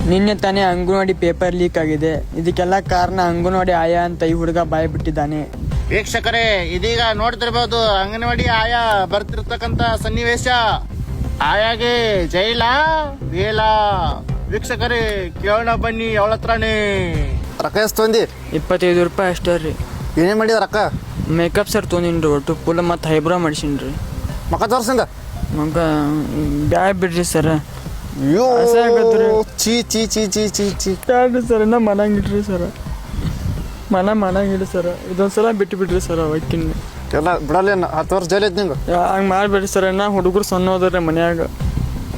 ನಿನ್ನೆ ತಾನೇ anganwadi paper leak ಆಗಿದೆ. ಇದಕ್ಕೆಲ್ಲ ಕಾರಣ ಅಂಗನವಾಡಿ ಆಯಾ ಅಂತ ಈ ಹುಡುಗ ಬಾಯಿ ಬಿಟ್ಟಿದ್ದಾನೆ. ವೀಕ್ಷಕರೇ, ಇದೀಗ ನೋಡ್ತಿರ್ಬೋದು ಅಂಗನವಾಡಿ ಆಯಾ ಬರ್ತಿರ್ತಕ್ಕಂತ ಸನ್ನಿವೇಶ. ಆಯಾಗೆ ಜೈಲ ವೇಲ. ವೀಕ್ಷಕರೇ, ಕೇಳೋಣ ಬನ್ನಿ ಅವಳ ಹತ್ರನೇ. ರೊಕ್ಕ ಎಷ್ಟು ತೊಂದಿ? 25 ರೂಪಾಯಿ ಅಷ್ಟೇ ರೀ. ಏನೇನು ಮಾಡಿದ ರೊಕ್ಕ? ಮೇಕಪ್ ಸರ್ ತೊಗೊಂಡಿನ್ರಿ, ಒಟ್ಟು ಫುಲ್ ಮತ್ತು ಹೈಬ್ರೋ ಮಾಡಿಸಿನ್ರಿ. ಮಕ್ಕ ತೋರ್ಸಂಗ ಮಗ ಬ್ಯಾಗ್ ಬಿಡ್ರಿ ಸರ್. ಅಯ್ಯೋ ಚೀ ಚೀ ಚೀ ಚೀ ಚೀ ಚೀ ಬ್ಯಾಡ್ರಿ ಸರ್, ಇನ್ನ ಮನಂಗಿಡ್ರಿ ಸರ್, ಮನಂಗಿಡ್ರಿ ಸರ್. ಇದೊಂದ್ಸಲ ಬಿಟ್ಟು ಬಿಡ್ರಿ ಸರ್. ಅವಕ್ಕಿನ್ನ ಎಲ್ಲ ಬಿಡಲ್ಲ. 10 ವರ್ಷ ಜೈಲ್ ಐತಿ ನಿಂಗೆ. ಹಂಗೆ ಮಾಡಿಬಿಡ್ರಿ ಸರ್. ನಾ ಹುಡುಗರು ಸಣ್ಣ ಹೋದ್ರಿ ಮನ್ಯಾಗ.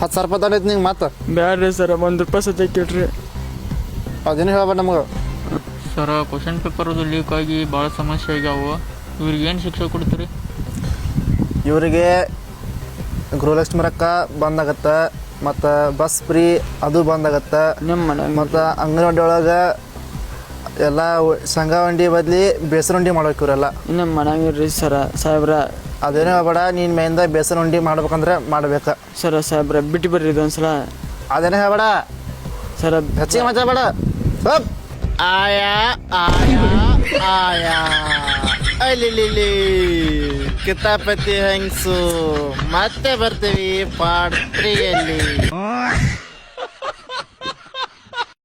10,000 ರೂಪಾಯಿ ತಂದೈತಿ ನಿಂಗೆ ಮತ್ತೆ. ಬ್ಯಾಡ್ರಿ ಸರ್, 1 ರೂಪಾಯಿ ಸದ್ಯ ಕೇಳ್ರಿ. ಅದೇನು ಹೇಳ್ಬೇಡ ನಮಗೆ. ಸರ, ಕ್ವಶನ್ ಪೇಪರ್ದು ಲೀಕ್ ಆಗಿ ಭಾಳ ಸಮಸ್ಯೆ ಆಗ್ಯಾವು. ಇವ್ರಿಗೆ ಏನು ಶಿಕ್ಷೆ ಕೊಡ್ತೀರಿ? ಇವರಿಗೆ ಗೃಹಲಕ್ಷ್ಮಿ ರೊಕ್ಕ ಬಂದಾಗತ್ತೆ, ಮತ್ತು ಬಸ್ ಫ್ರೀ ಅದು ಬಂದಾಗತ್ತೆ, ನಮ್ಮ ಮನ್ಯಾಗ ಮತ್ತು ಅಂಗನವಾಡಿ ಒಳಗೆ ಎಲ್ಲ ಸಂಘವಂಡಿ ಬದಲಿ ಬೇಸರ ಉಂಡಿ ಮಾಡ್ಬೇಕು ಇವರೆಲ್ಲ. ನಮ್ಮ ಮನ್ಯಾಗಿರ್ರಿ ಸರ ಸಾಹೇಬ್ರ. ಅದೇನೋ ಹೇಳ್ಬೇಡ, ನೀನು ಮೇಯಿಂದ ಬೇಸರ ಉಂಡಿ ಮಾಡ್ಬೇಕಂದ್ರೆ ಮಾಡ್ಬೇಕು ಸರ. ಸಾಹೇಬ್ರ ಬಿಟ್ಟು ಬರ್ರಿ ಇದೊಂದ್ಸಲ. ಅದೇನೋ ಹೇಳ್ಬೇಡ ಸರ, ಹೆಚ್ಚಿಗೆ ಮಾತಾಡ್ಬೇಡ. ಆಯಾ ಆಯಾ ಆಯಾ ಅಲ್ಲಿ ಕಿತಾಪತಿ ಹೆಂಗ್ಸು. ಮತ್ತೆ ಬರ್ತೀವಿ ಪಾರ್ಟ್ 3ಯಲ್ಲಿ.